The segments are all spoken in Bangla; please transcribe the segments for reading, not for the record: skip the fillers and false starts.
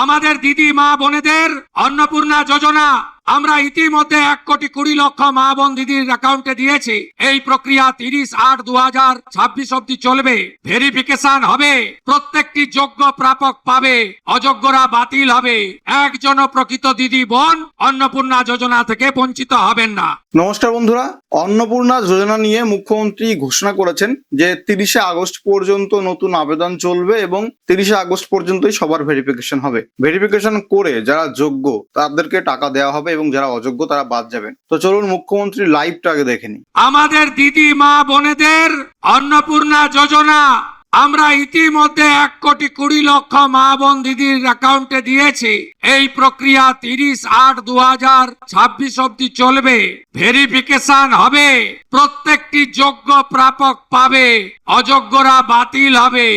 আমাদের দিদি মা বোনেদের অন্নপূর্ণা যোজনা আমরা ইতিমধ্যে 1,20,00,000 মা বোন দিদির অ্যাকাউন্টে দিয়েছি। এই প্রক্রিয়া 30/8/2026 অব্দি চলবে। ভেরিফিকেশন হবে, প্রত্যেকটি যোগ্য প্রাপক পাবে, অযোগ্যরা বাতিল হবে। একজনও প্রকৃত দিদি বোন অন্নপূর্ণা যোজনা থেকে বঞ্চিত হবেন না। নমস্কার বন্ধুরা, অন্নপূর্ণা যোজনা নিয়ে মুখ্যমন্ত্রী ঘোষণা করেছেন যে 30শে আগস্ট পর্যন্ত নতুন আবেদন চলবে এবং 30শে আগস্ট পর্যন্তই সবার ভেরিফিকেশন হবে। ভেরিফিকেশন করে যারা যোগ্য তাদেরকে টাকা দেওয়া হবে এবং যারা অযোগ্য তারা বাদ যাবেন। তো চলুন মুখ্যমন্ত্রীর লাইভটা আগে দেখে নিই। আমাদের দিদি মা বোনেদের অন্নপূর্ণা যোজনা আমরা ইতিমধ্যে 1,20,00,000 মা বোন দিদির অ্যাকাউন্টে দিয়েছি। এই প্রক্রিয়া 30/8/2026 অব্দি চলবে। ভেরিফিকেশন হবে, প্রত্যেকটি যোগ্য প্রাপক পাবে, অযোগ্যরা বাতিল হবে।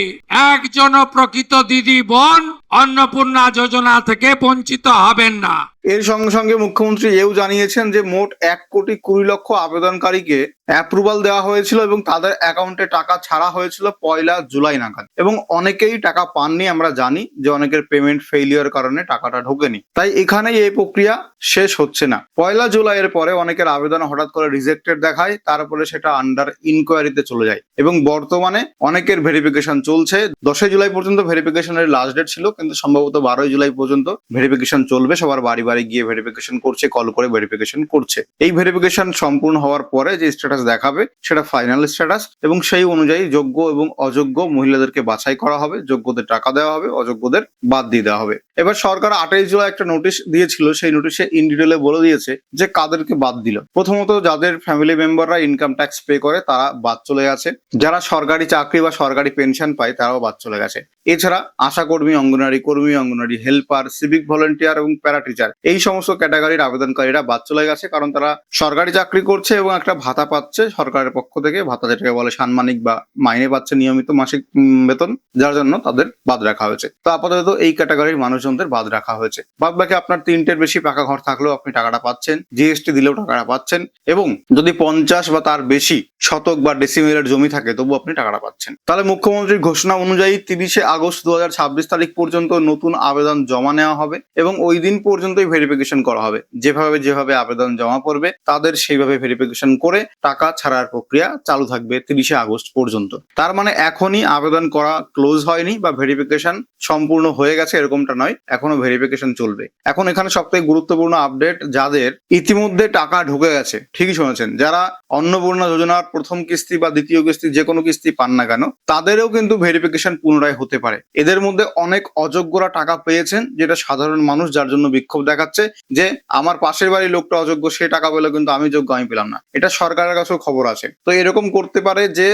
একজনও প্রকৃত দিদি বোন অন্নপূর্ণা যোজনা থেকে বঞ্চিত হবেন না। এর সঙ্গে সঙ্গে মুখ্যমন্ত্রী এও জানিয়েছেন যে মোট 1,20,00,000 আবেদনকারীকে অ্যাপ্রুভাল দেওয়া হয়েছিল এবং তাদের অ্যাকাউন্টে টাকা ছাড়া হয়েছিল 1 জুলাই নাগাদ, এবং অনেকেই টাকা পাননি। আমরা জানি যে অনেকের পেমেন্ট ফেইলিওর কারণে টাকাটা ঢোকেনি, তাই এখানেই এই প্রক্রিয়া শেষ হচ্ছে না। 1 জুলাইয়ের পরে অনেকের আবেদন হঠাৎ করে রিজেক্টেড দেখায়, তারপরে সেটা আন্ডার ইনকোয়ারিতে চলে যায় এবং বর্তমানে অনেকের ভেরিফিকেশন চলছে। 10 জুলাই পর্যন্ত ভেরিফিকেশনের লাস্ট ডেট ছিল, কিন্তু সম্ভবত 12 জুলাই পর্যন্ত ভেরিফিকেশন চলবে। সবার বাড়ি বাড়ি গিয়ে ভেরিফিকেশন করছে, কল করে ভেরিফিকেশন করছে। এই ভেরিফিকেশন সম্পূর্ণ হওয়ার পরে যে স্ট্যাটাস দেখাবে সেটা ফাইনাল স্ট্যাটাস, এবং সেই অনুযায়ী যোগ্য এবং অযোগ্য মহিলাদেরকে বাছাই করা হবে। যোগ্যদের টাকা দেওয়া হবে, অযোগ্যদের বাদ দিয়ে দেওয়া হবে। এবার সরকার 28 জুলাই একটা নোটিশ দিয়েছিল, সেই নোটিশে ইন ডিটেলে বলে দিয়েছে যে কাদেরকে বাদ দিল। প্রথমত যাদের ফ্যামিলি মেম্বাররা ইনকাম ট্যাক্স পে করে তারা বাদ চলে গেছে, যারা সরকারি চাকরি বা সরকারি পেনশন পায় তারাও বাদ চলে গেছে। এছাড়া আশাকর্মী, অঙ্গনওয়াড়ি কর্মী, অঙ্গনওয়াড়ি হেল্পার, সিভিক ভলেন্টিয়ার এবং প্যারা টিচার, এই সমস্ত ক্যাটাগরির আবেদনকারীরা বাদ চলে গেছে, কারণ তারা সরকারি চাকরি করছে এবং একটা ভাতা পাচ্ছে সরকারের পক্ষ থেকে। ভাতা যেটাকে বলে সাম্মানিক বা মাইনে পাচ্ছে নিয়মিত মাসিক বেতন, যার জন্য তাদের বাদ রাখা হয়েছে। তো আপাতত এই ক্যাটাগরির মানুষজনদের বাদ রাখা হয়েছে। বাদ বাকি আপনার 3টের বেশি পাকা ঘর থাকলেও আপনি টাকাটা পাচ্ছেন, জিএসটি দিলেও টাকাটা পাচ্ছেন, এবং যদি 50 বা তার বেশি শতক বা ডেসিমেলের জমি থাকে তবু আপনি টাকাটা পাচ্ছেন। তাহলে মুখ্যমন্ত্রীর ঘোষণা অনুযায়ী 30শে আগস্ট 2026 তারিখ পর্যন্ত নতুন আবেদন জমা নেওয়া হবে এবং ওই দিন পর্যন্তই ভেরিফিকেশন করা হবে। যেভাবে আবেদন জমা পড়বে তাদের সেইভাবে ভেরিফিকেশন করে টাকা ছাড়ার প্রক্রিয়া চালু থাকবে 30শে আগস্ট পর্যন্ত। তার মানে এখনই আবেদন করা ক্লোজ হয়নি বা ভেরিফিকেশন সম্পূর্ণ হয়ে গেছে এরকমটা নয়, এখনো ভেরিফিকেশন চলবে। এখন এখানে সবথেকে গুরুত্বপূর্ণ আপডেট, যাদের ইতিমধ্যে টাকা ঢুকে গেছে, ঠিকই শুনেছেন, যারা অন্নপূর্ণা যোজনার প্রথম কিস্তি বা দ্বিতীয় কিস্তি যে কোনো কিস্তি পান না কেন, তাদেরও কিন্তু ভেরিফিকেশন পুনরায় হতে পারে। এদের মধ্যে অনেক অযোগ্যরা টাকা পেয়েছেন, যেটা সাধারণ মানুষ যার জন্য বিক্ষোভ দেখাচ্ছে যে আমার পাশের বাড়ির লোকটা অযোগ্য, সে টাকা পেলো কিন্তু আমি যোগ্য, আমি পেলাম না। এটা সরকারের কাছেও খবর আছে। তো এরকম করতে পারে যে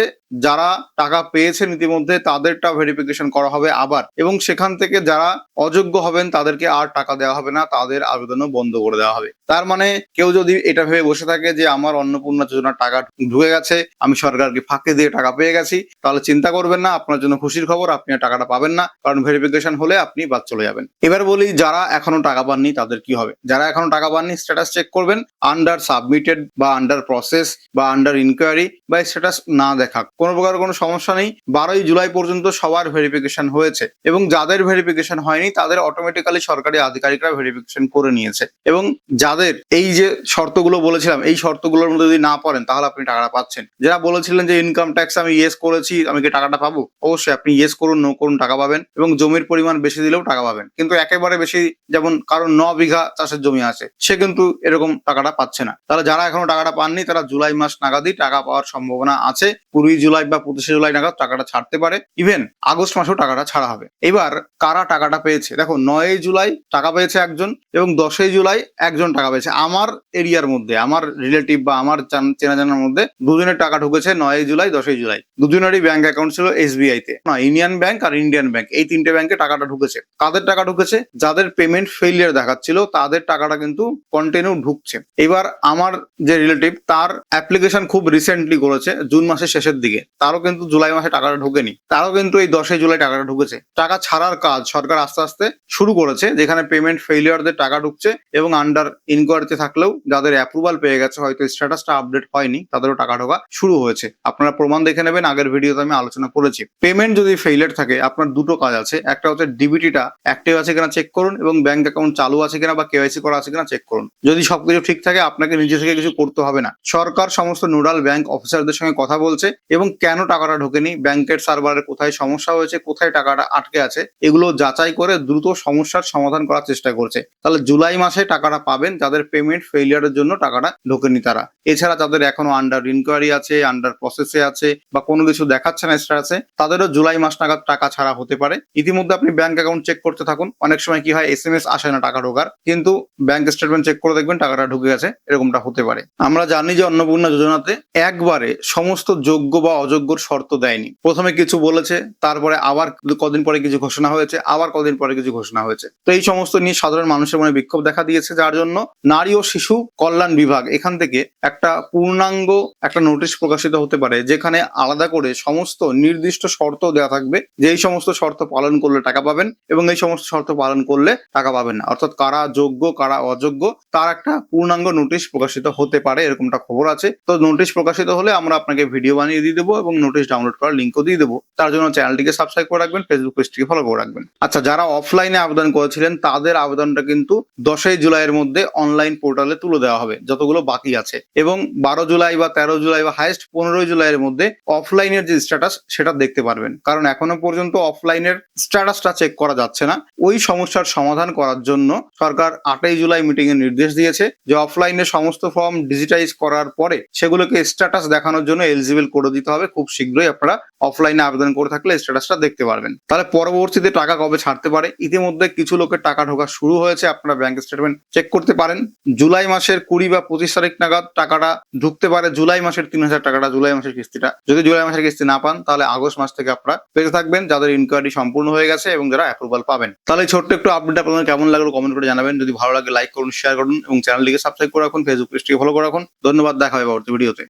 যারা টাকা পেয়েছেন ইতিমধ্যে তাদেরটা ভেরিফিকেশন করা হবে আবার, এবং সেখান থেকে যারা অযোগ্য হবেন তাদেরকে আর টাকা দেওয়া হবে না, তাদের আবেদনও বন্ধ করে দেওয়া হবে। তার মানে কেউ যদি এটা ভেবে বসে থাকে যে আমার অন্নপূর্ণা যোজনার টাকা ঢুকে গেছে, আমি সরকারকে ফাঁকি দিয়ে টাকা পেয়ে গেছি, তাহলে চিন্তা করবেন না, আপনার জন্য খুশির খবর, আপনি আর টাকাটা পাবেন না, কারণ ভেরিফিকেশন হলে আপনি বাদ চলে যাবেন। এবার বলি যারা এখনো টাকা পাননি তাদের কি হবে। যারা এখনো টাকা পাননি স্ট্যাটাস চেক করবেন, আন্ডার সাবমিটেড বা আন্ডার প্রসেস বা আন্ডার ইনকোয়ারি বা স্ট্যাটাস না দেখা, কোনো প্রকার কোনো সমস্যা নেই। 12 জুলাই পর্যন্ত সবার ভেরিফিকেশন হয়েছে, এবং যাদের ভেরিফিকেশন হয়নি তাদের অটোমেটিক্যালি সরকারি আধিকারিকরা ভেরিফিকেশন করে নিয়েছে। এবং যাদের এই যে শর্তগুলো বলেছিলাম, এই শর্তগুলোর মধ্যে যদি না পড়েন তাহলে আপনি টাকাটা পাচ্ছেন। যারা বলেছিলেন যে ইনকাম ট্যাক্স আমি ইয়েস করেছি, আমি কি টাকাটা পাবো, অবশ্যই আপনি ইয়েস করুন, নো করুন, টাকা পাবেন, এবং জমির পরিমাণ বেশি দিলেও টাকা পাবেন। কিন্তু একেবারে বেশি, যেমন কারণ 9 বিঘা চাষের জমি আছে, সে কিন্তু এরকম টাকাটা পাচ্ছে না। তাহলে যারা এখনো টাকাটা পাননি তারা জুলাই মাস নাগাদই টাকা পাওয়ার সম্ভাবনা আছে। 20 জুলাই বা 25 জুলাই নাগাদ টাকাটা ছাড়তে পারে, ইভেন আগস্ট মাসেও টাকাটা ছাড়া হবে। এবার কারা টাকাটা পেয়েছে দেখো, 9 জুলাই টাকা পেয়েছে একজন এবং 10 জুলাই একজন টাকা পেয়েছে। আমার এরিয়ার মধ্যে, আমার রিলেটিভ বা আমার চেনা জানার মধ্যে দুজনের টাকা ঢুকেছে 9 জুলাই 10 জুলাই। দুজনেরই ব্যাংক অ্যাকাউন্ট ছিল SBI তে, না ইউনিয়ন ব্যাংক আর ইন্ডিয়ান ব্যাংক, এই 3টে ব্যাংকে টাকাটা ঢুকেছে। কাদের টাকা ঢুকেছে? যাদের পেমেন্ট ফেইলিয়ার দেখাচ্ছিল তাদের টাকাটা কিন্তু কন্টিনিউ ঢুকছে। এবার আমার যে রিলেটিভ, তার অ্যাপ্লিকেশন খুব রিসেন্টলি করেছে জুন মাসের শেষের দিকে, তারও কিন্তু জুলাই মাসে টাকাটা ঢোকেনি, তারও কিন্তু এই 10 জুলাই টাকাটা ঢুকেছে। টাকা ছাড়ার কাজ সরকার আস্তে আস্তে শুরু করেছে, যেখানে পেমেন্ট ফেইলিয়ারদের টাকা ঢুকছে এবং আন্ডার ইনকোয়ারিতে থাকলেও যাদের অ্যাপ্রুভাল পেয়ে গেছে, হয়তো স্ট্যাটাসটা আপডেট হয়নি, তাদেরও টাকা ঢোকা শুরু হয়েছে। আপনারা প্রমাণ দেখে নেবেন, আগের ভিডিওতে আমি আলোচনা করেছি। পেমেন্ট যদি ফেইলিয়ার থাকে, আপনার দুটো কাজ আছে। একটা হচ্ছে ডিবিটিটা অ্যাক্টিভ আছে কিনা চেক করুন, এবং ব্যাংক অ্যাকাউন্ট চালু আছে কিনা বা কেওয়াইসি করা আছে কিনা চেক করুন। যদি সবকিছু ঠিক থাকে, আপনাকে নিজে থেকে কিছু করতে হবে না। সরকার সমস্ত নোডাল ব্যাংক অফিসারদের সঙ্গে কথা বলছে এবং কেন টাকাটা ঢোকেনি, ব্যাংকের সার্ভারের কোথায় সমস্যা হয়েছে, কোথায় টাকাটা আটকে আছে, এগুলো যাচাই করে দ্রুত সমস্যার সমাধান করার চেষ্টা করছে। তাহলে জুলাই মাসে টাকাটা পাবেন যাদের পেমেন্ট ফেইলিয়ারের জন্য টাকাটা ঢোকেনি তারা। এছাড়া যাদের এখনো আন্ডার ইনকোয়ারি আছে, আন্ডার প্রসেসে আছে বা কোনো কিছু দেখাচ্ছে না স্ট্যাটাসে, তাদেরও জুলাই মাস নাগাদ টাকা ছাড়া হতে পারে। ইতিমধ্যে আপনি ব্যাংক অ্যাকাউন্ট চেক করতে থাকুন। অনেক সময় কি হয়, SMS আসে না টাকা ঢোকার, কিন্তু ব্যাংক স্টেটমেন্ট চেক করে দেখবেন টাকাটা ঢুকে গেছে, এরকমটা হতে পারে। আমরা জানি যে অন্নপূর্ণা যোজনাতে একবারে সমস্ত যোগ্য বা অযোগ্যর শর্ত দেয়নি। প্রথমে কিছু বলেছে, তারপরে আবার কদিন পরে কিছু ঘোষণা হয়েছে, আবার কদিন পরে কিছু ঘোষণা হয়েছে। তো এই সমস্ত নিয়ে সাধারণ মানুষের মনে বিক্ষোভ দেখা দিয়েছে, যার জন্য নারী ও শিশু কল্যাণ বিভাগ এখান থেকে একটা পূর্ণাঙ্গ একটা নোটিশ প্রকাশিত হতে পারে, যেখানে আলাদা করে সমস্ত নির্দিষ্ট শর্ত দেওয়া থাকবে যে এই সমস্ত শর্ত পালন করলে টাকা পাবেন এবং এই সমস্ত শর্ত পালন করলে টাকা পাবেন না। অর্থাৎ কারা যোগ্য কারা অযোগ্য তার একটা পূর্ণাঙ্গ নোটিশ প্রকাশিত হতে পারে, এরকমটা খবর আছে। তো নোটিশ প্রকাশিত হলে আমরা আপনাকে ভিডিও বানিয়ে দিয়ে দেবো এবং নোটিশ ডাউনলোড করার লিঙ্কও দিয়ে দেবো। তার জন্য চ্যানেলটিকে সাবস্ক্রাইব করে রাখবেন, ফেসবুক পেজটিকে ফলো করে রাখবেন। আচ্ছা, যারা অফলাইনে আবেদন করেছিলেন তাদের আবেদনটা কিন্তু 10ই জুলাইয়ের মধ্যে অনলাইন পোর্টালে তুলে দেওয়া হবে, যতগুলো বাকি আছে, এবং 12 জুলাই বা 13 জুলাই বা হাইস্ট 15 জুলাইয়ের মধ্যে অফলাইনের যে স্ট্যাটাস সেটা দেখতে পারবেন। কারণ এখনো পর্যন্ত অফলাইনের স্ট্যাটাসটা চেক করা যাচ্ছে না। ওই সমস্যার সমাধান করার জন্য সরকার 8ই জুলাই মিটিং এর নির্দেশ দিয়েছে যে অফলাইনে সমস্ত ফর্ম ডিজিটাইজ করার পরে সেগুলোকে স্ট্যাটাস দেখানোর জন্য এলিজিবল করে দিতে হবে। খুব শীঘ্রই আপনারা অফলাইনে আবেদন করে থাকলে স্ট্যাটাসটা দেখতে পারবেন। তাহলে পরবর্তীতে টাকা কবে ছাড়তে পারে, ইতিমধ্যে কিছু লোকের টাকা ঢোকা শুরু হয়েছে, আপনারা ব্যাংক স্টেটমেন্ট চেক করতে পারেন। জুলাই মাসের 20 বা 25 তারিখ নাগাদ টাকাটা ঢুকতে পারে, জুলাই মাসের 3000 টাকাটা, জুলাই মাসের কিস্তিটা। যদি জুলাই মাসের কিস্তি না পান, তাহলে আগস্ট মাস থেকে আপনারা পেতে থাকবেন, যাদের ইনকোয়ারি সম্পূর্ণ হয়ে গেছে এবং যারা অ্যাপ্রুভাল পাবেন। তাহলে ছোট্ট একটু আপডেট আপনাদের কেমন লাগলো কমেন্ট করে জানাবেন। যদি ভালো লাগে লাইক করুন, শেয়ার করুন এবং চ্যানেলটিকে সাবস্ক্রাইব করে রাখুন, ফেসবুক পেজটিকে ফলো করে রাখুন। ধন্যবাদ, দেখা হবে পরবর্তী ভিডিওতে।